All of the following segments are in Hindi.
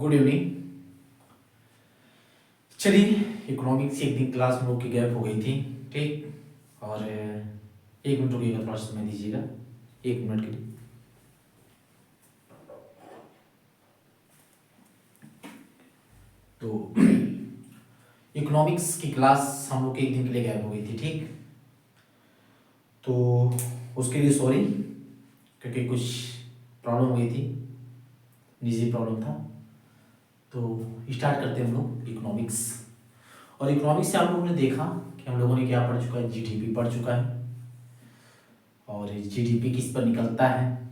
Good evening. चलिए, इकोनॉमिक्स एक दिन क्लास में लोग की गैप हो गई थी, ठीक। और 1 मिनट रुकिएगा, थोड़ा समय दीजिएगा 1 मिनट के लिए। तो इकोनॉमिक्स की क्लास हम लोग के 1 दिन के लिए गैप हो गई थी, ठीक। तो उसके लिए सॉरी, क्योंकि कुछ प्रॉब्लम हो गई थी, निजी प्रॉब्लम था। तो स्टार्ट करते हैं हम लोग इकोनॉमिक्स। और इकोनॉमिक्स से आप लोगों ने देखा कि हम लोगों ने क्या पढ़ चुका है, जीडीपी पढ़ चुका है। और जीडीपी किस पर निकलता है,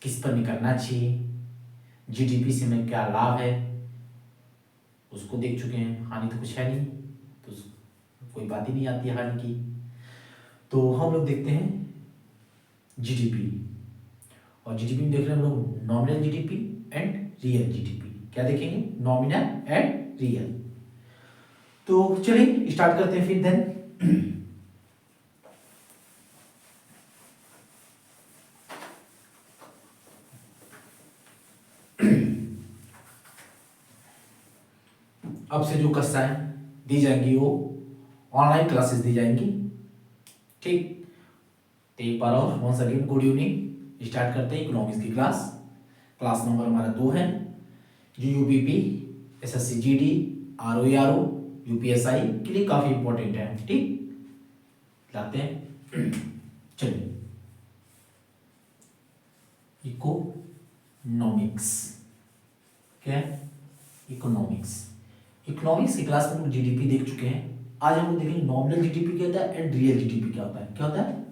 किस पर निकलना चाहिए, जीडीपी से हमें क्या लाभ है, उसको देख चुके हैं। हानि तो कुछ है नहीं, तो कोई बात ही नहीं आती है हानि की। तो हम लोग देखते हैं जीडीपी। और जीडीपी में देख रहे हैं हम लोग nominal GDP and real GDP. क्या देखेंगे? Nominal and real. तो चलिए स्टार्ट करते हैं फिर देन। अब से जो कक्षाएं दी जाएंगी वो ऑनलाइन क्लासेस दी जाएंगी, ठीक। तो एक बार और once again good evening. Start करते हैं इकोनॉमिक्स की क्लास। क्लास नंबर हमारा 2 है, जो UPP, SSC GD, RO UPSI के लिए काफी इंपॉर्टेंट है, ठीक। लाते हैं। चलिए, इकोनॉमिक्स क्या है? इकोनॉमिक्स। इकोनॉमिक्स की क्लास में हम जीडीपी देख चुके हैं। आज हम लोग देखेंगे नॉमिनल जीडीपी क्या होता है एंड रियल जीडीपी क्या होता है। क्या होता है?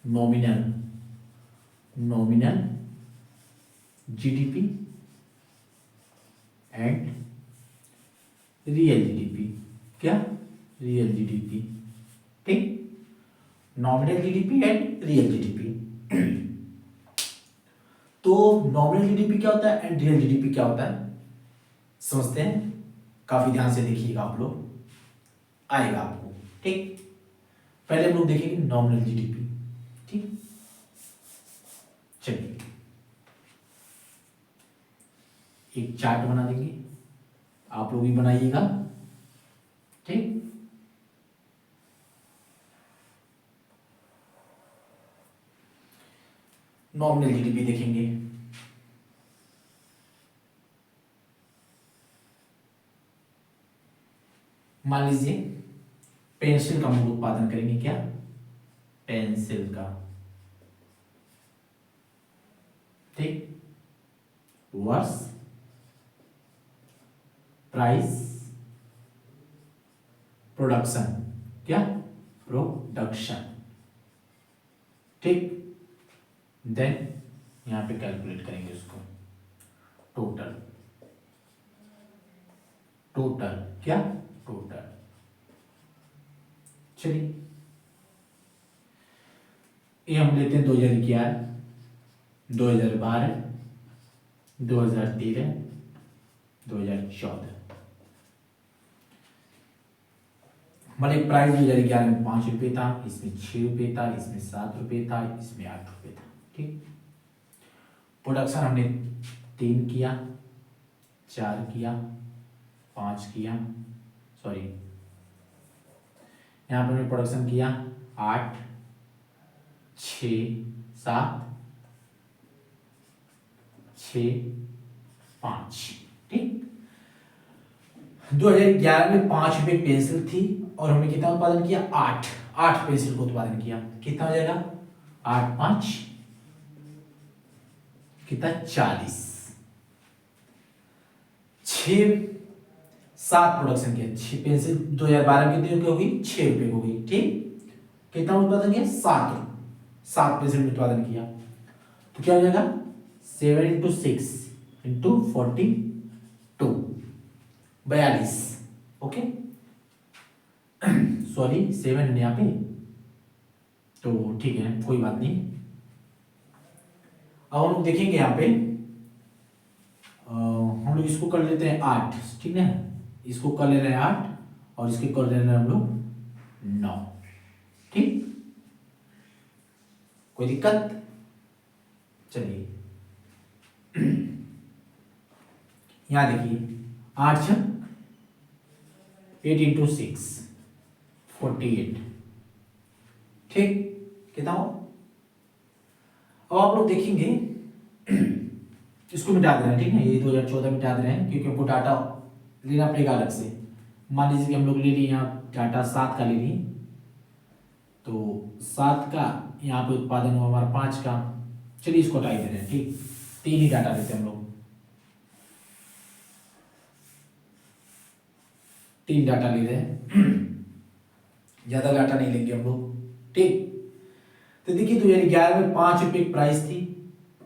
Nominal nominal GDP and real GDP. क्या? रियल जीडीपी, ठीक। Nominal GDP and real GDP. तो नॉमिनल जीडीपी क्या होता है एंड रियल जीडीपी क्या होता है, समझते हैं। काफी ध्यान से देखिएगा आप लोग, आएगा आपको, ठीक। पहले हम लोग देखेंगे नॉमिनल जीडीपी, ठीक। चलिए, एक चार्ट बना देंगे, आप लोग भी बनाइएगा, ठीक। नॉमिनल जीडीपी देखेंगे। मान लीजिए पेंसिल का हम लोग उत्पादन करेंगे। क्या? पेंसिल का, ठीक। वर्ष, प्राइस, प्रोडक्शन। क्या? प्रोडक्शन, ठीक। देन यहां पे कैलकुलेट करेंगे उसको, टोटल। टोटल क्या? टोटल। चलिए, ये हम लेते हैं 2011, 2012, 2013, 2014। हमारे प्राइस 2011 में 5 रुपये था, इसमें 6 रुपये था, इसमें 7 रुपये था, इसमें 8 रुपये था, ठीक। प्रोडक्शन हमने 3 किया, 4 किया, 5 किया, सॉरी, यहाँ पर हमने प्रोडक्शन किया 8, 6, 7, 6, 5, ठीक। 2011 में 5 रुपये पेंसिल थी और हमने कितना उत्पादन किया? 8 पेंसिल को उत्पादन किया। कितना हो जाएगा? 8, 5 कितना? 40। 6, 7 प्रोडक्शन किया। 6 पेंसिल 2012 में कितने की होगी? 6 रुपये की होगी, ठीक। कितना उत्पादन किया? 7 पेंसिल उत्पादन किया। तो क्या हो जाएगा? 7 इंटू 6 इंटू 42, 42, ओके। सॉरी 7 है यहाँ पे, तो ठीक है, कोई बात नहीं। अब हम लोग देखेंगे यहाँ पे, हम लोग इसको कर लेते हैं 8, ठीक है। इसको कर ले रहे हैं 8 और इसके कर ले रहे हैं हम लोग 9, ठीक। कोई दिक्कत? चलिए, यहाँ देखिए 8 छक 8 इंटू 6 48, ठीक, कितना हो। अब आप लोग देखेंगे इसको मिटा दे रहे हैं, ठीक है, ये 2014 मिटा दे रहे हैं क्योंकि हमको डाटा लेना पड़ेगा अलग से। मान लीजिए कि हम लोग ले लिए यहाँ डाटा 7 का ले लिए, तो 7 का यहाँ पे उत्पादन हुआ हमारा 5 का, चलिए इसको हटा ही दे रहे हैं, ठीक, 3 ही डाटा लेते हैं हम लोग, 3 डाटा ले रहे हैं, ज्यादा डाटा नहीं लेंगे हम लोग, ठीक। तो देखिए 2011 में 5 रुपए की प्राइस थी,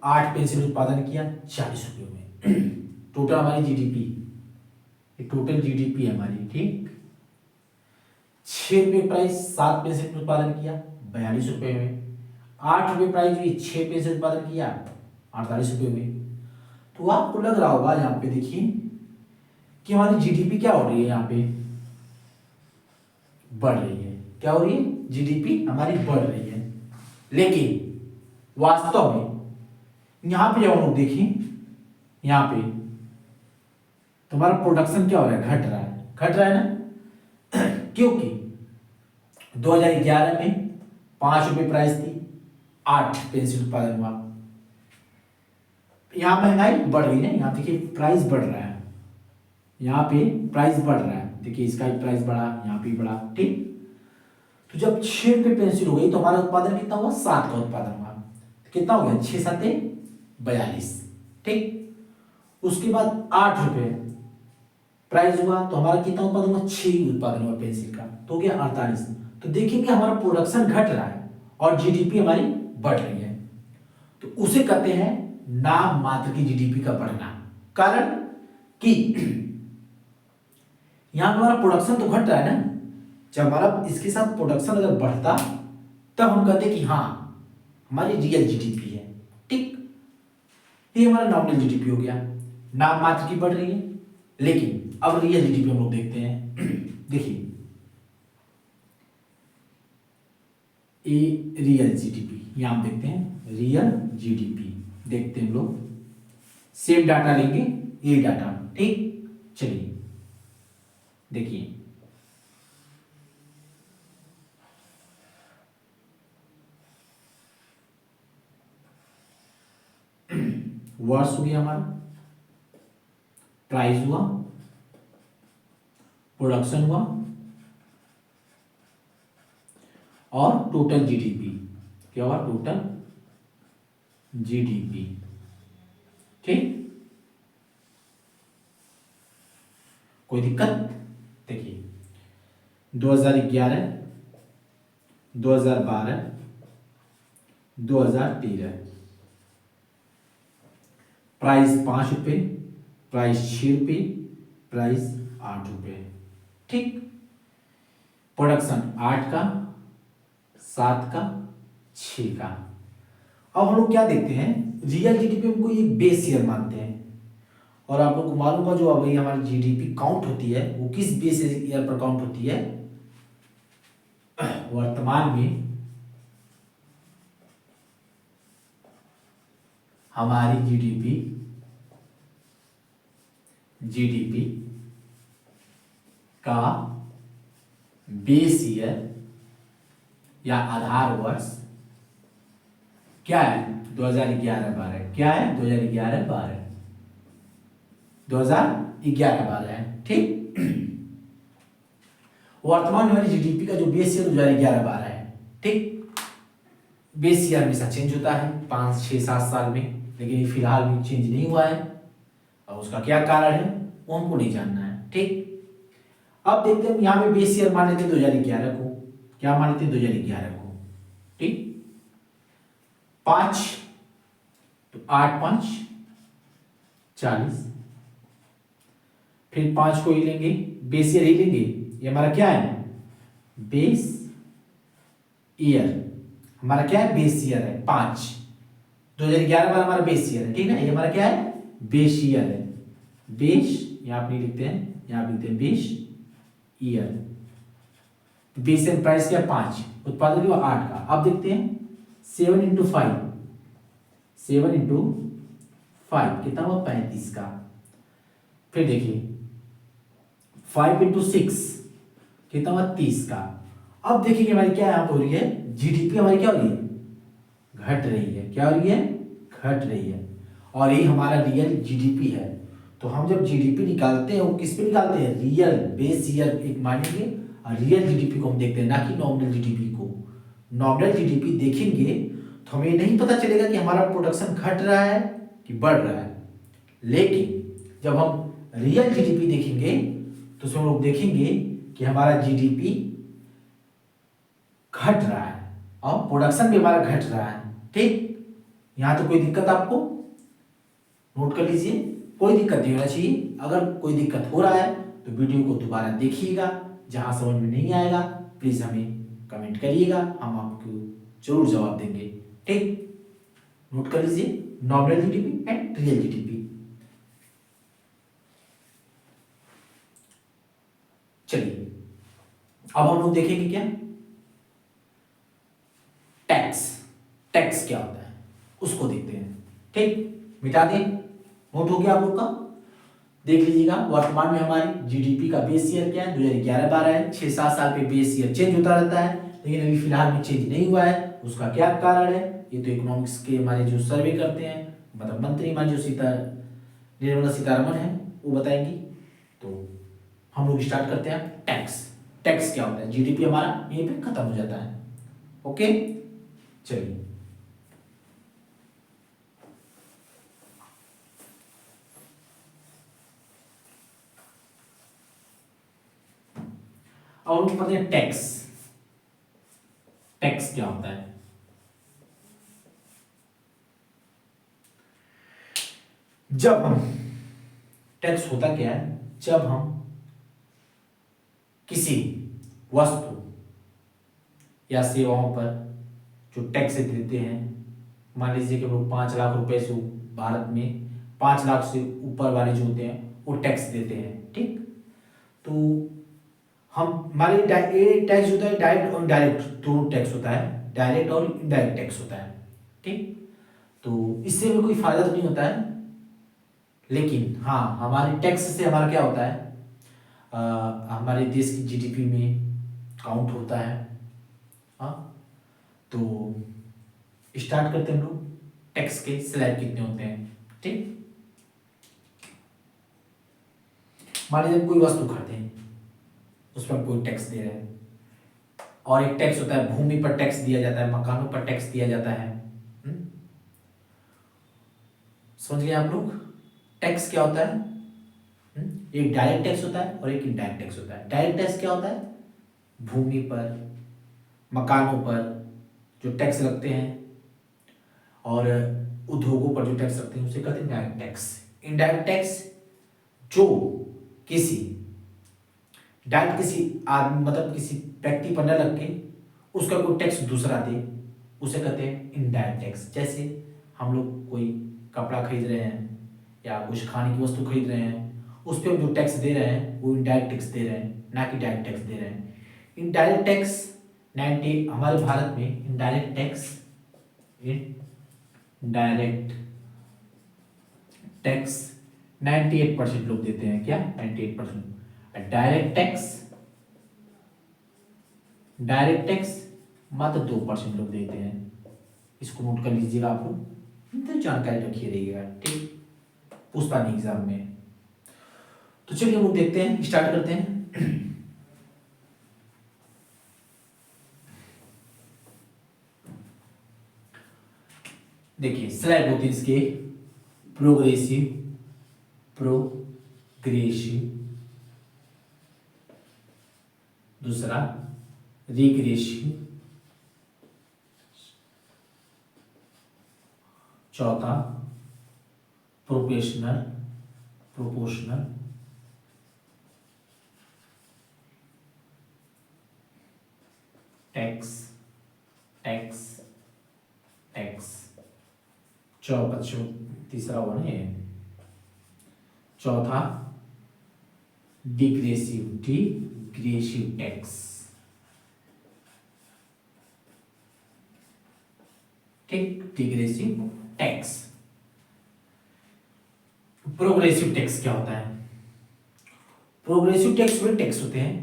8 पेंसिल उत्पादन किया 40 रुपये में। टोटल हमारी जीडीपी, ये टोटल जीडीपी है हमारी, ठीक। 6 रुपये प्राइस, 7 पेंसिल उत्पादन किया 42 रुपये में। 8 रुपये प्राइस हुई, 6 पेंसिल उत्पादन किया 48 रुपये में। तो आपको लग रहा होगा यहाँ पे देखिए कि हमारी जीडीपी क्या हो रही है, यहाँ पे बढ़ रही है। क्या हो रही है? जीडीपी हमारी बढ़ रही है, लेकिन वास्तव में यहां पे जब हम लोग देखें, यहां पे तुम्हारा प्रोडक्शन क्या हो रहा है? घट रहा है, घट रहा है ना क्योंकि 2011 में 5 रुपए प्राइस थी, 8 पेंसिल उत्पादन हुआ। यहां महंगाई बढ़ रही है, यहां देखिए प्राइस बढ़ रहा है, यहाँ पे प्राइस बढ़ रहा है, देखिए इसका भी प्राइस बढ़ा, यहाँ पे बढ़ा, ठीक। तो जब 6 रुपये पेंसिल हो गई तो हमारा उत्पादन कितना हुआ? 7 का उत्पादन हुआ। कितना हो गया? 6 7 42, ठीक। उसके बाद 8 रुपये प्राइस हुआ तो हमारा कितना उत्पादन हुआ? 6 उत्पादन हुआ पेंसिल का, तो हो गया 48। तो देखिए कि हमारा प्रोडक्शन घट रहा है और जीडीपी हमारी बढ़ रही है, तो उसे कहते हैं नाम मात्र की जीडीपी का बढ़ना। कारण कि यहां हमारा प्रोडक्शन तो घट रहा है ना, जब हमारा इसके साथ प्रोडक्शन अगर बढ़ता तब हम कहते कि हाँ हमारी रियल जीडीपी है, ठीक। ये हमारा नॉमिनल जीडीपी हो गया, नाम मात्र की बढ़ रही है। लेकिन अब रियल जीडीपी हम लोग देखते हैं देखिए ये रियल जीडीपी, यहां हम देखते हैं रियल जीडीपी, देखते हैं हम लोग, सेम डाटा लेंगे, ये डाटा, ठीक। चलिए देखिए वर्ष हो गया हमारा, प्राइस हुआ, प्रोडक्शन हुआ और टोटल जीडीपी, क्या हुआ? टोटल जीडीपी, ठीक। कोई दिक्कत? देखिए 2011, 2012, 2013 प्राइस 5 रुपये, प्राइस 6 रुपये, प्राइस 8 रुपये, ठीक। प्रोडक्शन 8 का, 7 का, 6 का। अब हम लोग क्या देखते हैं, रियल जीडीपी हमको ये बेस ईयर मानते हैं, और आप लोग को मालूम होगा जो अभी हमारी जीडीपी काउंट होती है वो किस बेस ईयर पर काउंट होती है? वर्तमान में हमारी जीडीपी का बेस ईयर या आधार वर्ष क्या है? 2011-12। क्या है? 2011-12, 2011-12 है, ठीक। वर्तमान में हमारी जीडीपी का जो बेस ईयर 2011-12 है, ठीक। बेस ईयर हमेशा चेंज होता है 5 6 7 साल में, लेकिन फिलहाल में चेंज नहीं हुआ है, और उसका क्या कारण है वो हमको नहीं जानना है, ठीक। अब देखते हैं, यहाँ पे बेस ईयर मान लेते हैं 2011 को, क्या मान लेते हैं? 2011 को, ठीक। 5 तो 8 5 40, फिर 5 को ही लेंगे, बेस ईयर ही लेंगे, ये हमारा क्या है? बेस ईयर, हमारा क्या है? बेस ईयर है 5, 2011 वाला हमारा बेस ईयर है, ठीक है। ये हमारा क्या है? बेस ईयर है, बेस यहाँ पे लिखते हैं, यहाँ पे लिखते हैं base year. Base year price क्या? 5, उत्पादन हुआ 8 का। अब देखते हैं 7 इंटू 5 कितना हुआ? 35 का। फिर देखिए 5 × 6 कितना हुआ 30 का। अब देखिए हमारी क्या यहाँ पे हो रही है, जीडीपी हमारी क्या हो रही है, घट रही है। क्या हो रही है, घट रही है। और ये हमारा रियल जीडीपी है। तो हम जब जीडीपी निकालते हैं वो किस पे निकालते हैं, रियल बेस ईयर एक मानेंगे और रियल जीडीपी को हम देखते हैं, ना कि नॉमिनल जीडीपी को। नॉमिनल जीडीपी देखेंगे तो हमें नहीं पता चलेगा कि हमारा प्रोडक्शन घट रहा है कि बढ़ रहा है। लेकिन जब हम रियल जीडीपी देखेंगे तो उसमें हम लोग देखेंगे कि हमारा जीडीपी घट रहा है और प्रोडक्शन भी हमारा घट रहा है। ठीक, यहां तो कोई दिक्कत आपको नोट कर लीजिए, कोई दिक्कत नहीं होना चाहिए। अगर कोई दिक्कत हो रहा है तो वीडियो को दोबारा देखिएगा, जहां समझ में नहीं आएगा प्लीज हमें कमेंट करिएगा, हम आपको जरूर जवाब देंगे। ठीक, नोट कर लीजिए nominal GDP and real GDP. चलिए अब हम लोग देखेंगे क्या, टैक्स। टैक्स क्या होता है उसको देखते हैं। ठीक, मिटा दें, नोट हो गया आप लोग का। देख लीजिएगा वर्तमान में हमारी जीडीपी का बेस ईयर क्या है, 2011-12 है। 6-7 साल पे बेस ईयर चेंज होता रहता है, लेकिन अभी फिलहाल में चेंज नहीं हुआ है। उसका क्या कारण है, ये तो इकोनॉमिक्स के हमारे जो सर्वे करते हैं, मतलब मंत्री हमारी जो निर्मला सीतारमण है वो बताएंगी। तो हम लोग स्टार्ट करते हैं टैक्स। टैक्स क्या होता है, जीडीपी हमारा यहीं पे खत्म हो जाता है। ओके, चलिए अब हम पढ़ते हैं टैक्स। टैक्स क्या होता है, जब हम टैक्स होता क्या है, जब हम किसी वस्तु या सेवाओं पर जो टैक्स देते हैं, मान लीजिए कि हम लोग 5 लाख रुपए से भारत में 5 लाख से ऊपर वाले जो होते हैं वो टैक्स देते हैं। ठीक, तो हम हमारे टैक्स होता है डायरेक्ट और इनडायरेक्ट, दोनों टैक्स होता है, डायरेक्ट और इनडायरेक्ट टैक्स होता है। ठीक, तो इससे हमें कोई फायदा तो नहीं होता है, लेकिन हाँ हमारे टैक्स से हमारा क्या होता है, हमारे देश की जीडीपी में काउंट होता है। हाँ, तो स्टार्ट करते हैं हम लोग, टैक्स के स्लैब कितने होते हैं। ठीक, मान लीजिए कोई वस्तु खरीदते हैं, उस पर कोई टैक्स दे रहे हैं, और एक टैक्स होता है भूमि पर टैक्स दिया जाता है, मकानों पर टैक्स दिया जाता है। समझ गए आप लोग, टैक्स क्या होता है, एक डायरेक्ट टैक्स होता है और एक इनडायरेक्ट टैक्स होता है। डायरेक्ट टैक्स क्या होता है, भूमि पर मकानों पर जो टैक्स लगते हैं और उद्योगों पर जो टैक्स लगते हैं उसे कहते हैं डायरेक्ट टैक्स। इनडायरेक्ट टैक्स जो किसी डायरेक्ट किसी आदमी मतलब किसी व्यक्ति पर न लग के उसका कोई टैक्स दूसरा दे, उसे कहते हैं इनडायरेक्ट टैक्स। जैसे हम लोग कोई कपड़ा खरीद रहे हैं या कुछ खाने की वस्तु खरीद रहे हैं, उस पर जो टैक्स दे रहे हैं वो इनडायरेक्ट टैक्स दे रहे हैं, ना कि डायरेक्ट टैक्स दे रहे हैं। इनडायरेक्ट टैक्स 90 हमारे भारत में इनडायरेक्ट टैक्स 98% लोग देते हैं। क्या, 98%। डायरेक्ट टैक्स मात्र 2% लोग देते हैं। इसको नोट कर लीजिएगा आप लोग, तो जानकारी रखिए रहिएगा। ठीक, पूछता नहीं एग्जाम में। तो चलिए हम लोग देखते हैं, स्टार्ट करते हैं। देखिए स्लैब होती है इसके प्रोग्रेसिव, दूसरा रिग्रेसिव, चौथा प्रोपोर्शनल, टैक्स, तीसरा हुआ ना ये, चौथा डिग्रेसिव टैक्स। ठीक, डिग्रेसिव टैक्स। प्रोग्रेसिव टैक्स क्या होता है, प्रोग्रेसिव टैक्स वे टैक्स होते हैं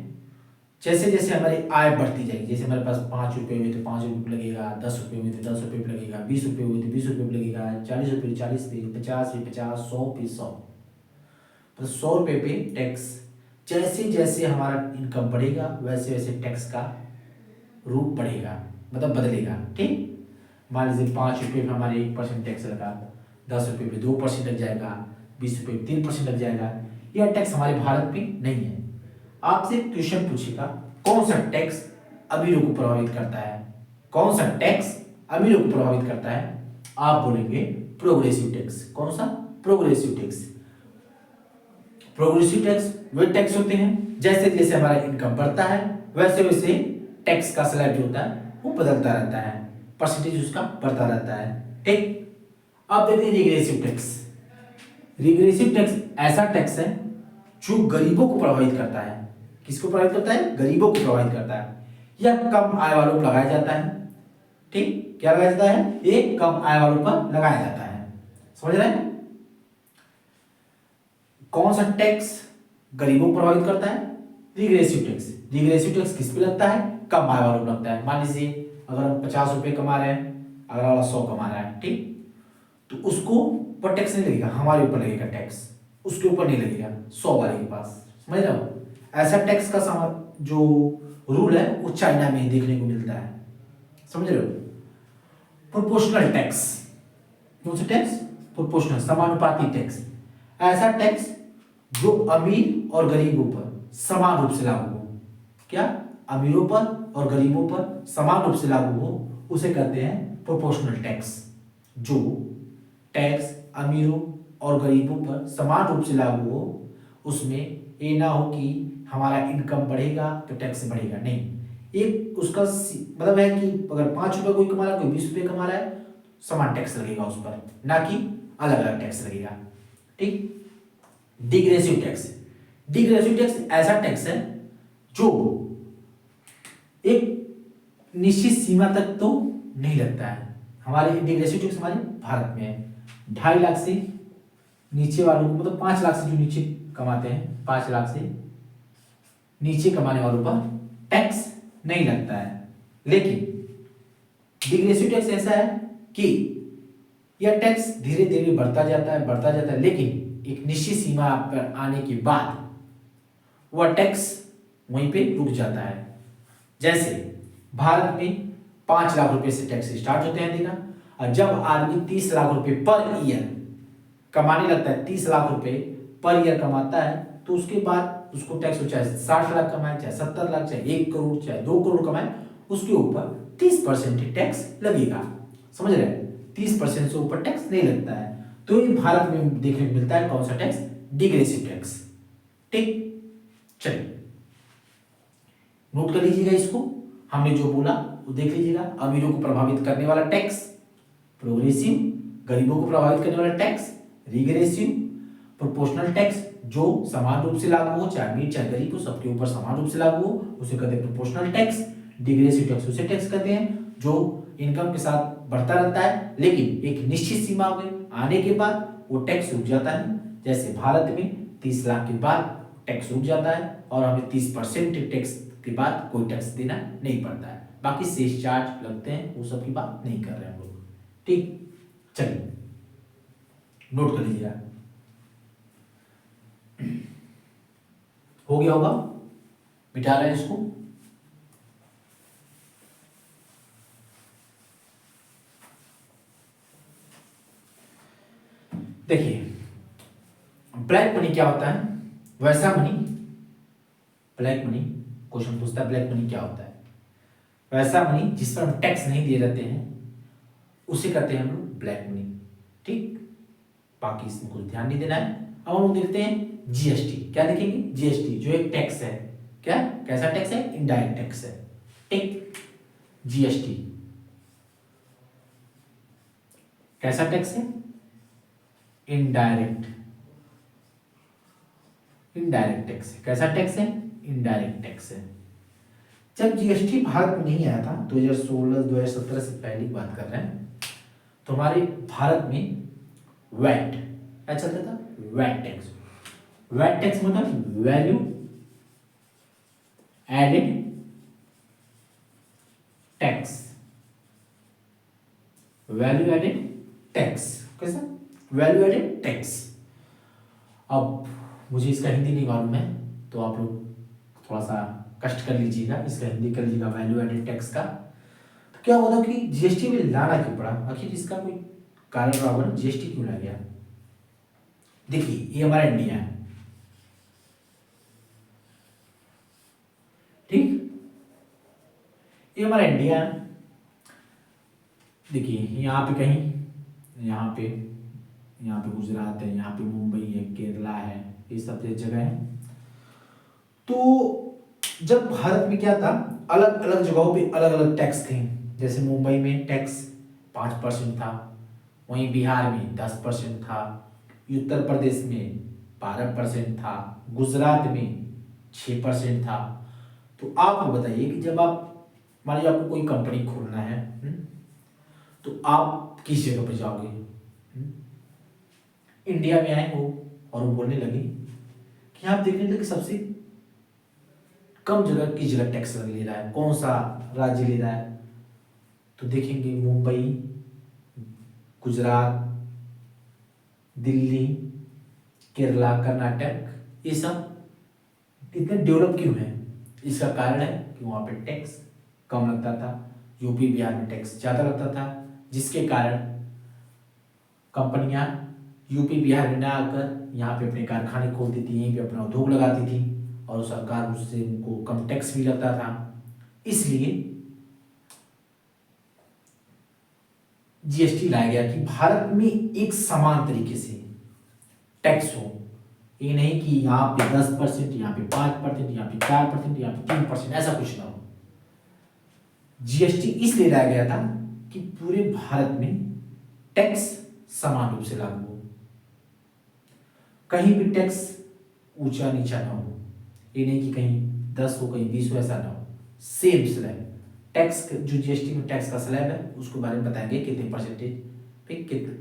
जैसे जैसे हमारी आय बढ़ती जाएगी, जैसे हमारे पास 5 रुपये हुए तो 5 रुपये लगेगा, 10 रुपये हुए तो 10 रुपये लगेगा, 20 रुपये हुए तो 20 रुपये लगेगा, 40 रुपये 40 पे, 50 पे 50, 100 पे 100, तो 100 रुपये पे टैक्स। जैसे जैसे हमारा इनकम बढ़ेगा वैसे वैसे टैक्स का रूप बढ़ेगा, मतलब बदलेगा। ठीक, मान लीजिए 5 रुपये पे हमारे 1% टैक्स लगा, 10 रुपये पे 2% लग जाएगा, 20 रुपये पे 3% लग जाएगा। यह टैक्स हमारे भारत में नहीं है। आपसे क्वेश्चन पूछेगा कौन सा टैक्स अमीरों को प्रभावित करता है, कौन सा टैक्स अमीरों को प्रभावित करता है, आप बोलेंगे प्रोग्रेसिव टैक्स। कौन सा? Progressive tax. प्रोग्रेसिव टैक्स वे टैक्स होते हैं जैसे जैसे हमारा इनकम बढ़ता है वैसे वैसे टैक्स का स्लैब जो होता है वो बदलता रहता है, परसेंटेज उसका बढ़ता रहता है। ठीक, अब देखते हैं रिग्रेसिव टैक्स। रिग्रेसिव टैक्स ऐसा टैक्स है जो गरीबों को प्रभावित करता है। किसको प्रभावित करता है? गरीबों को प्रभावित करता है। यह कम आय वालों पर लगाया जाता है। ठीक, क्या लगाया जाता है? ये कम आय वालों पर लगाया जाता है। समझ रहे हैं? कौन सा टैक्स गरीबों को प्रभावित करता है? Regressive tax. रिग्रेसिव टैक्स किस पे लगता है? कम आय वालों पर लगता है। मान लीजिए अगर हम 50 रुपये कमा रहे हैं, अगर वाला 100 कमा रहा है, ठीक, तो उसको पर टैक्स नहीं लगेगा, हमारे ऊपर लगेगा टैक्स, उसके ऊपर नहीं लगेगा 100 वाले के पास। समझ रहे हो? ऐसा टैक्स का जो रूल है वो चाइना में देखने को मिलता है। समझ रहे हो? Proportional tax. कौन सा टैक्स? प्रोपोर्शनल, समानुपाती टैक्स। ऐसा टैक्स जो अमीर और गरीबों पर समान रूप से लागू हो। क्या? अमीरों पर और गरीबों पर समान रूप से लागू हो, उसे कहते हैं प्रोपोर्शनल टैक्स। जो टैक्स अमीरों और गरीबों पर समान रूप से लागू हो, उसमें ये ना हो कि हमारा इनकम बढ़ेगा तो टैक्स बढ़ेगा, नहीं। एक उसका मतलब है कि अगर 5 रुपये कोई कमा रहा है, कोई 20 रुपये कमा रहा है, समान टैक्स लगेगा उस पर, ना कि अलग अलग टैक्स लगेगा। ठीक। डिग्रेसिव टैक्स। डिग्रेसिव टैक्स ऐसा टैक्स है जो एक निश्चित सीमा तक तो नहीं लगता है। हमारे डिग्रेसिव टैक्स हमारे भारत में है 2.5 लाख से नीचे वालों को, मतलब 5 लाख से जो नीचे कमाते हैं, 5 लाख से नीचे कमाने वालों पर टैक्स नहीं लगता है। लेकिन डिग्रेसिव टैक्स ऐसा है कि यह टैक्स धीरे धीरे बढ़ता जाता है, लेकिन एक निश्चित सीमा पर आने के बाद वह टैक्स वहीं पे रुक जाता है। जैसे भारत में 5 लाख रुपए से टैक्स स्टार्ट होते हैं देना, और जब आदमी 30 लाख रुपए पर ईयर कमाने लगता है, 30 लाख रुपए पर ईयर कमाता है, तो उसके बाद उसको टैक्स हो, चाहे 60 लाख कमाए, चाहे 70 लाख, चाहे 1 करोड़, चाहे 2 करोड़ कमाए, उसके ऊपर 30% टैक्स लगेगा। समझ रहे हैं? 30% से ऊपर टैक्स नहीं लगता है। तो ये भारत में देखने को मिलता है कौन सा टैक्स? डिग्रेसिव टैक्स। ठीक, चलिए नोट कर लीजिएगा इसको। हमने जो बोला वो देख लीजिएगा। अमीरों को प्रभावित करने वाला टैक्स प्रोग्रेसिव, गरीबों को प्रभावित करने वाला टैक्स रिग्रेसिव, प्रोपोर्शनल टैक्स जो समान रूप से लागू हो, चाहे अमीर चाहे गरीब हो, सबके ऊपर समान रूप से लागू हो, उसे कहते हैं प्रोपोर्शनल टैक्स। डिग्रेसिव टैक्स उसे टैक्स कहते हैं जो इनकम के साथ बढ़ता रहता है, लेकिन एक निश्चित सीमा में आने के बाद वो टैक्स रुक जाता है। जैसे भारत में 30 लाख के बाद टैक्स रुक जाता है और हमें 30% टैक्स के बाद कोई टैक्स देना नहीं पड़ता है। बाकी सेस चार्ज लगते हैं, वो सब की बात नहीं कर रहे हैं हम लोग। ठीक, चलिए नोट कर लीजिएगा। हो गया होगा, मिटा रहे हैं इसको। देखिए ब्लैक मनी क्या होता है? वैसा मनी, ब्लैक मनी क्वेश्चन पूछता है ब्लैक मनी क्या होता है? वैसा मनी जिस पर हम टैक्स नहीं दे रहते हैं उसे कहते हैं हम लोग ब्लैक मनी। ठीक, बाकी इसमें कुछ ध्यान नहीं देना है। अब हम लोग देखते हैं जीएसटी। क्या देखेंगे? जीएसटी जो एक टैक्स है। क्या? कैसा टैक्स है? इनडायरेक्ट टैक्स है। ठीक, जीएसटी कैसा टैक्स है? इनडायरेक्ट, इनडायरेक्ट टैक्स है। कैसा टैक्स है? इनडायरेक्ट टैक्स है। जब जीएसटी भारत में नहीं आया था 2016 2017 से पहले की बात कर रहे हैं, तो हमारे भारत में वैट क्या चलता था? VAT tax. वैट टैक्स मतलब value added tax, value added tax, कैसा वैल्यू एडेड टैक्स। अब मुझे इसका हिंदी नहीं मालूम है, तो आप लोग थोड़ा सा कष्ट कर लीजिएगा, इसका हिंदी कर लीजिएगा वैल्यू एडेड टैक्स का। तो क्या होता कि जीएसटी में लाना क्यों पड़ा, आखिर इसका कोई कारण रहा होगा, जीएसटी क्यों ला गया। देखिए ये हमारा इंडिया है, ठीक, ये हमारा इंडिया है। देखिए यहाँ पे कहीं, यहाँ पे गुजरात है, यहाँ पे मुंबई है, केरला है, ये सब जगह है। तो जब भारत में क्या था, अलग अलग जगहों पे अलग अलग टैक्स थे। जैसे मुंबई में टैक्स 5% था, वहीं बिहार में 10% था, उत्तर प्रदेश में 12% था, गुजरात में 6% था। तो आप बताइए कि जब आप, मान लीजिए आपको कोई कंपनी खोलना है, तो आप किस जगह पर जाओगे। इंडिया में आए हो और वो बोलने लगे कि आप देखने लगे सबसे कम जगह किस जगह टैक्स ले रहा है, कौन सा राज्य ले रहा है। तो देखेंगे मुंबई, गुजरात, दिल्ली, केरला, कर्नाटक, ये सब इतने डेवलप क्यों है। इसका कारण है कि वहाँ पे टैक्स कम लगता था, यूपी बिहार में टैक्स ज़्यादा लगता था, जिसके कारण कंपनियां यूपी बिहार में ना आकर यहाँ पे अपने कारखाने खोलती थी, यहीं पे अपना उद्योग लगाती थी, और सरकार उससे उनको कम टैक्स भी लगता था। इसलिए जीएसटी लाया गया कि भारत में एक समान तरीके से टैक्स हो। ये नहीं कि यहाँ पे 10%, यहाँ पे 5%, यहाँ पे 4%, यहाँ पे 3%, ऐसा कुछ ना हो। जीएसटी इसलिए लाया गया था कि पूरे भारत में टैक्स समान रूप से लागू हो, कहीं भी टैक्स ऊंचा नीचा ना हो। ये नहीं कि कहीं 10 हो कहीं 20 हो, ऐसा ना हो, सेम स्लैब टैक्स। जो जीएसटी में टैक्स का स्लैब है उसके बारे में बताएंगे, कितने परसेंटेज पे कितने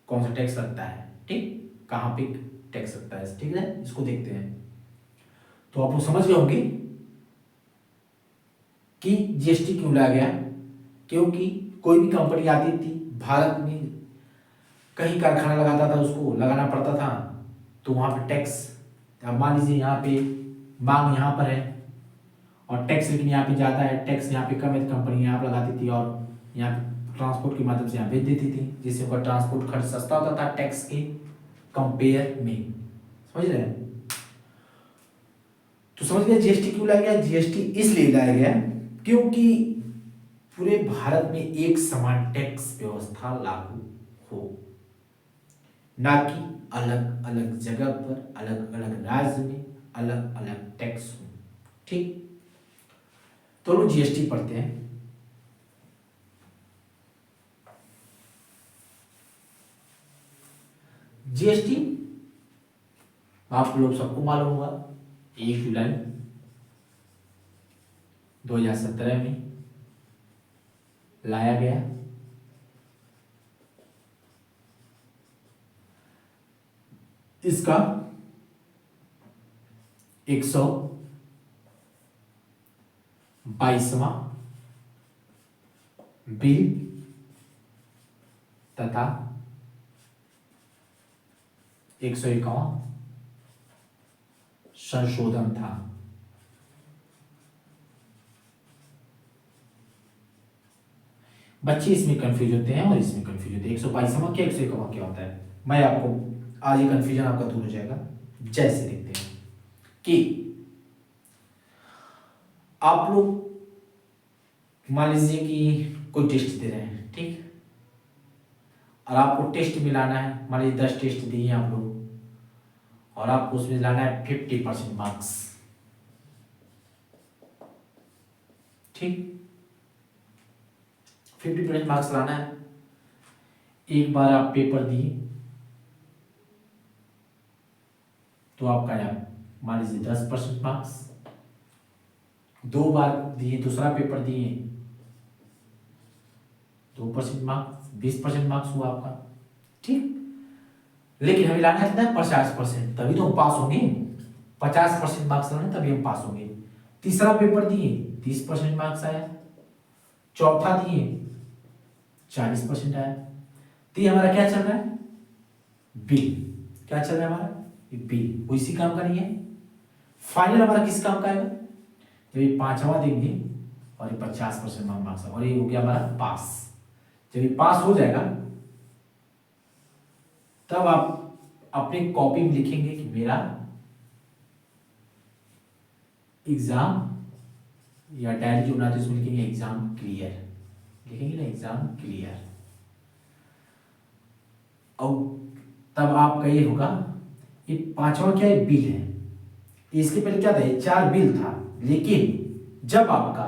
कौन सा टैक्स लगता है, ठीक, कहाँ पे टैक्स लगता है, ठीक है, इसको देखते हैं। तो आप लोग समझ गए होंगे कि जीएसटी क्यों लाया गया। क्योंकि कोई भी कंपनी आती थी भारत में, कहीं कारखाना लगाता था, उसको लगाना पड़ता था, तो वहाँ पे टैक्स, अब मान लीजिए यहाँ पे मांग यहाँ पर है और टैक्स लेकिन यहाँ पे ज़्यादा है, टैक्स यहाँ पे कम है, तो कंपनी यहाँ पर लगाती थी और यहाँ पे ट्रांसपोर्ट के माध्यम से यहाँ भेज देती थी, जिससे उनका ट्रांसपोर्ट खर्च सस्ता होता था टैक्स के कंपेयर में। समझ रहे हैं। तो समझ गया जीएसटी क्यों लाया गया। जीएसटी इसलिए लाया गया क्योंकि पूरे भारत में एक समान टैक्स व्यवस्था लागू हो, ना कि अलग अलग जगह पर अलग अलग राज्य में अलग अलग टैक्स हो, ठीक। तो लोग जीएसटी पढ़ते हैं। जीएसटी आप लोग सबको मालूम होगा 1 जुलाई 2017 में लाया गया। इसका 122वां बिल तथा 101वां संशोधन था। बच्चे इसमें कंफ्यूज होते हैं और इसमें कंफ्यूज होते हैं। 122वां क्या 101वां क्या होता है, मैं आपको आज ये कंफ्यूजन आपका दूर हो जाएगा। जैसे देखते हैं कि आप लोग मान लीजिए कि कोई टेस्ट दे रहे हैं, ठीक, और आपको टेस्ट में लाना है, मान लीजिए 10 टेस्ट दिए आप लोग और आपको उसमें लाना है 50% मार्क्स, ठीक, 50% मार्क्स लाना है। एक बार आप पेपर दिए तो आपका यार मान लीजिए 10% मार्क्स, 2 बार दिए, दूसरा पेपर दिए 2% मार्क्स, 20% मार्क्स हुआ आपका, ठीक। लेकिन हमें लाना है कितना 50%, तभी तो हम पास होंगे। 50% मार्क्स लाने तभी हम पास होंगे। तीसरा पेपर दिए 30% मार्क्स आया, चौथा दिए 40% आया। तो ये हमारा क्या चल रहा है, बिल। क्या चल रहा है हमारा, ये बिल, वो इसी काम का नहीं है। फाइनल हमारा किस काम का आएगा, जब ये 5वां देंगे और ये 50% मार्क्स, और ये हो गया हमारा पास। जब ये पास हो जाएगा तब आप अपने कॉपी में लिखेंगे कि मेरा एग्जाम, या डायरी जो बनाते उसमें लिखेंगे एग्जाम क्लियर, लिखेंगे ना एग्जाम क्लियर। और तब आपका ये होगा, ये 5वां क्या है, बिल है। इसके पहले क्या था, ये 4 बिल था, लेकिन जब आपका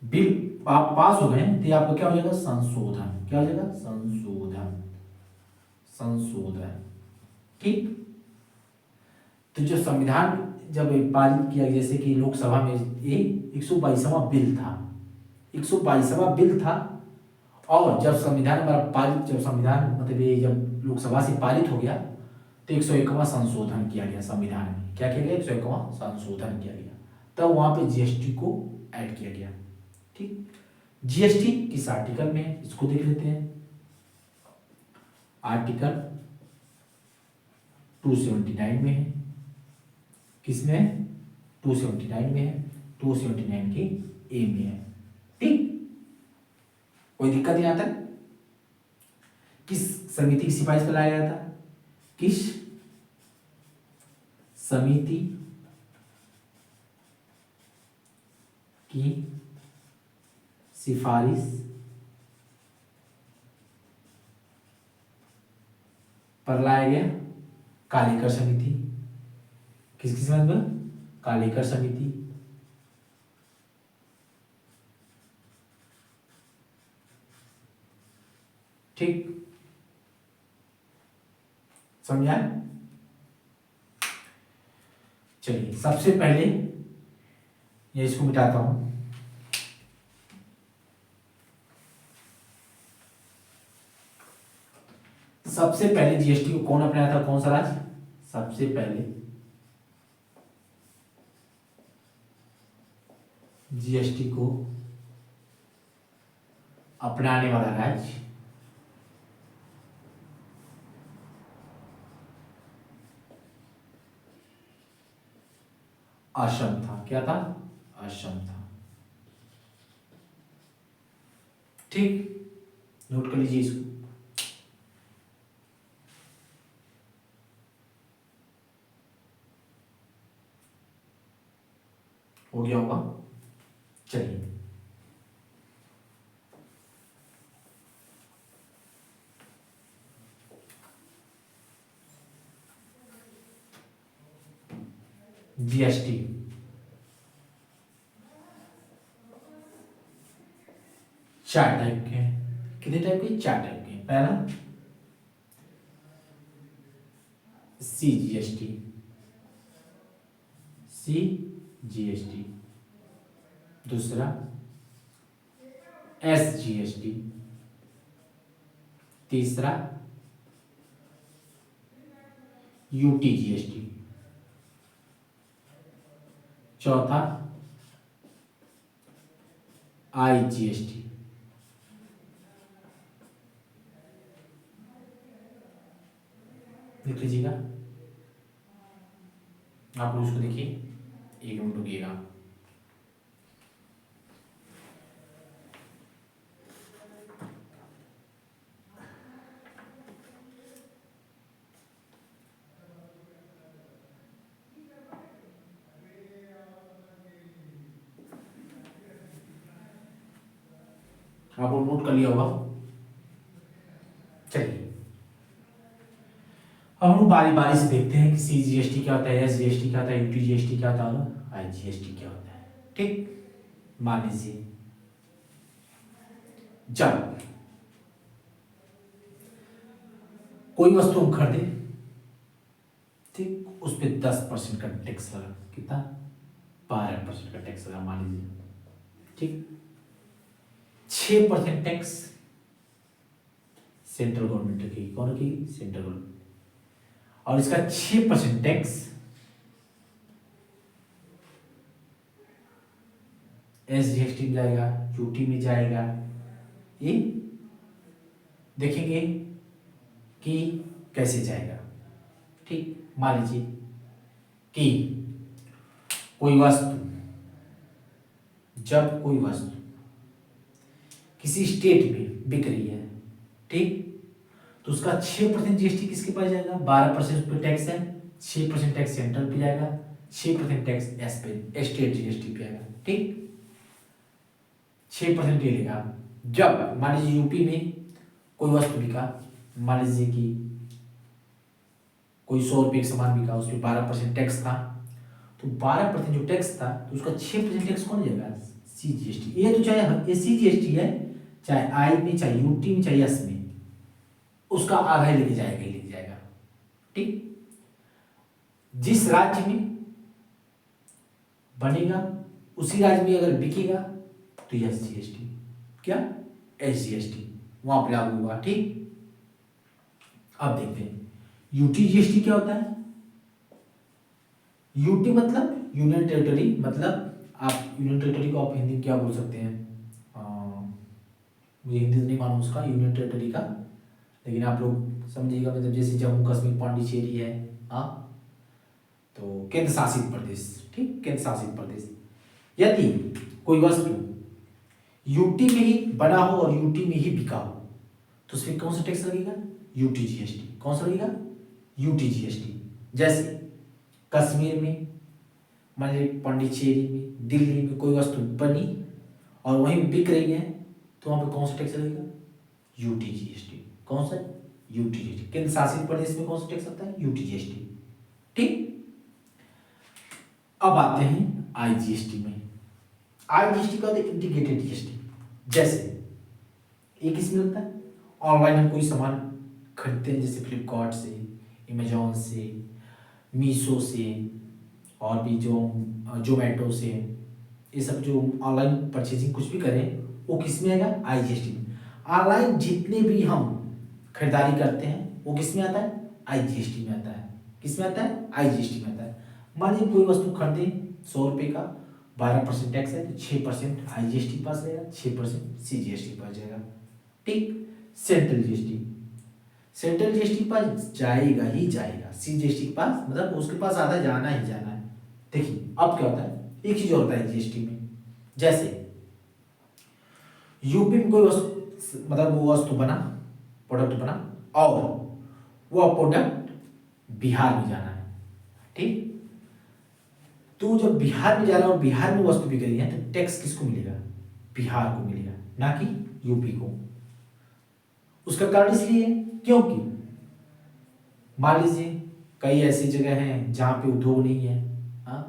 बिल आप पास हो गए तो ये आपका क्या हो जाएगा, संशोधन। क्या हो जाएगा, संशोधन, संशोधन। ठीक। तो जो संविधान जब पारित किया, जैसे कि लोकसभा में ये 122वां बिल था, 122वां बिल था। और जब संविधान हमारा पारित, जब संविधान मतलब ये जब लोकसभा से पारित हो गया तो 101वां संशोधन किया गया संविधान में। क्या किया गया, 101वां संशोधन किया गया। तब वहां पे जीएसटी को ऐड किया गया। ठीक। जीएसटी किस आर्टिकल में है, इसको देख लेते हैं। आर्टिकल 279 में है। किसमें है, 279 में है, 279 के ए में है। ठीक, कोई दिक्कत नहीं आता। किस समिति की सिफारिश पर लाया गया था, किस समिति की सिफारिश पर लाया गया, कालेकर समिति। किसकी समिति पर, कालेकर समिति। ठीक, समझा। चलिए सबसे पहले ये इसको मिटाता हूं। सबसे पहले जीएसटी को कौन अपनाया था, कौन सा राज्य, सबसे पहले जीएसटी को अपनाने वाला राज्य असम था। क्या था, असम था। ठीक, नोट कर लीजिए इसको। हो गया होगा। चलिए जीएसटी चार टाइप के हैं। कितने टाइप के, चार टाइप के। पहला सीजीएसटी, सीजीएसटी। दूसरा एसजीएसटी। तीसरा यूटीजीएसटी। चौथा आईजीएसटी। देख लीजिएगा, आप लोग उसको देखिए, 1 मिनट रुकिएगा। आप लोग नोट कर लिया होगा। चलिए अब हम बारी बारी से देखते हैं कि सीजीएसटी क्या होता है, एसजीएसटी क्या होता है, यूटीजीएसटी क्या होता है, आईजीएसटी क्या होता है। ठीक, मान लीजिए जब कोई वस्तु हम खरीदे, ठीक, उस पर 10% का टैक्स लगा। कितना, 12% का टैक्स लगा मान लीजिए। ठीक, 6% टैक्स सेंट्रल गवर्नमेंट की, कौन की, सेंट्रल गवर्नमेंट। और इसका 6% टैक्स SGST में जाएगा, यूटी में जाएगा, ये देखेंगे कि कैसे जाएगा। ठीक, मान लीजिए कि कोई वस्तु, जब कोई वस्तु किसी स्टेट में बिक रही है, ठीक, तो उसका 6% जीएसटी किसके पास जाएगा? 12% उस पर टैक्स है, 6% टैक्स सेंट्रल पे जाएगा, 6% टैक्स एस पे स्टेट जीएसटी पे आएगा। ठीक, 6% ये लेगा। जब मान लीजिए यूपी में कोई वस्तु बिका, मान लीजिए कि कोई 100 रुपये का सामान बिका, उस पर 12% टैक्स था, तो 12% जो टैक्स था तो उसका 6% टैक्स कौन देगा? सीजीएसटी। ये तो चाहे ये सीजीएसटी है, चाहे आई में, चाहे यूटी में, चाहे एस में, उसका आधा ही लेके जाएगा, ही लेके जाएगा। ठीक, जिस राज्य में बनेगा उसी राज्य में अगर बिकेगा तो यस जीएसटी, क्या एसजीएसटी वहां पे लागू होगा। ठीक, अब देखते हैं यूटी जीएसटी क्या होता है। यूटी मतलब यूनियन टेरिटरी, मतलब आप यूनियन टेरिटरी को आप हिंदी में क्या बोल सकते हैं, मुझे हिंदी नहीं मालूम उसका यूनियन टेरिटरी का, लेकिन आप लोग समझिएगा, मतलब जैसे जम्मू कश्मीर पांडिचेरी है, हाँ, तो केंद्र शासित प्रदेश। ठीक, केंद्र शासित प्रदेश। यदि कोई वस्तु यूटी में ही बना हो और यूटी में ही बिका हो तो उसमें कौन सा टैक्स लगेगा? UT GST. कौन सा लगेगा? UT GST. जैसे कश्मीर में, मान लीजिए पांडिचेरी में, दिल्ली में कोई वस्तु बनी और वहीं बिक रही है तो वहां पे कौन सा टैक्स लगेगा? UT GST. कौन सा? UT GST. केंद्र शासित प्रदेश में कौन सा टैक्स लगता है? UT GST. ठीक, अब आते हैं आईजीएसटी में। आईजीएसटी का होता है इंटीग्रेटेड जीएसटी। जैसे एक इसमें लगता है ऑनलाइन हम कोई सामान खरीदते हैं, जैसे फ्लिपकार्ट से, अमेजोन से, मीशो से, और भी जो जोमेटो से, ये सब जो ऑनलाइन परचेजिंग कुछ भी करें वो किस में आएगा? आईजीएसटी में। ऑनलाइन जितने भी हम खरीदारी करते हैं वो किस में आता है? आईजीएसटी में आता है। किस में आता है? आईजीएसटी में आता है। मान लीजिए कोई वस्तु खरीदे 100 रुपये का, 12% टैक्स है तो 6% आईजीएसटी पास जाएगा, 6% सीजीएसटी पास जाएगा। ठीक, सेंट्रल जीएसटी, सेंट्रल जीएसटी पास जाएगा ही जाएगा, सीजीएसटी के पास मतलब उसके पास आधा जाना ही जाना है। देखिए अब क्या होता है, एक चीज और होता है जीएसटी में, जैसे यूपी में कोई वस्तु, मतलब वो वस्तु बना, प्रोडक्ट बना, और वो प्रोडक्ट बिहार में जाना है। ठीक, तो जब बिहार में जा रहा है और बिहार में वस्तु बिक रही है तो टैक्स किसको मिलेगा? बिहार को मिलेगा, ना कि यूपी को। उसका कारण इसलिए क्योंकि मान लीजिए कई ऐसी जगह हैं जहां पे उद्योग नहीं है, हाँ,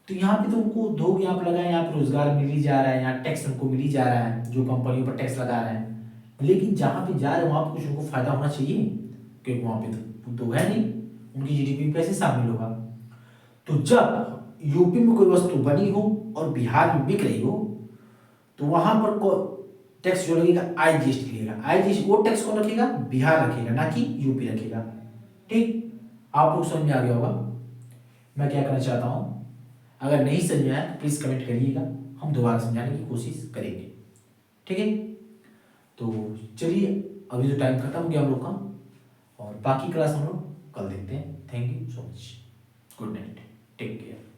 तो यहाँ पे तो उनको उद्योग यहाँ पे लगाए, यहाँ पे रोजगार मिल ही जा रहा है, यहाँ टैक्स उनको मिल ही जा रहा है, जो कंपनियों पर टैक्स लगा रहे हैं। लेकिन जहाँ पे जा रहे हैं वहां पे कुछ उनको फायदा होना चाहिए, क्योंकि वहां पे तो उद्योग है नहीं, उनकी जीडीपी में कैसे शामिल होगा। तो जब यूपी में कोई वस्तु बनी हो और बिहार में बिक रही हो तो वहां पर टैक्स जो लगेगा आईजीएसटी लगेगा। आईजीएसटी वो टैक्स कौन रखेगा? बिहार रखेगा, ना कि यूपी रखेगा। ठीक, आप लोग समझ में आ गया होगा मैं क्या करना चाहता हूं। अगर नहीं समझ में आया तो प्लीज कमेंट करिएगा, हम दोबारा समझाने की कोशिश करेंगे। ठीक है, तो चलिए अभी जो टाइम खत्म हो गया हम लोग का, और बाकी क्लास हम लोग कल देखते हैं। Thank you so much, good night, take care.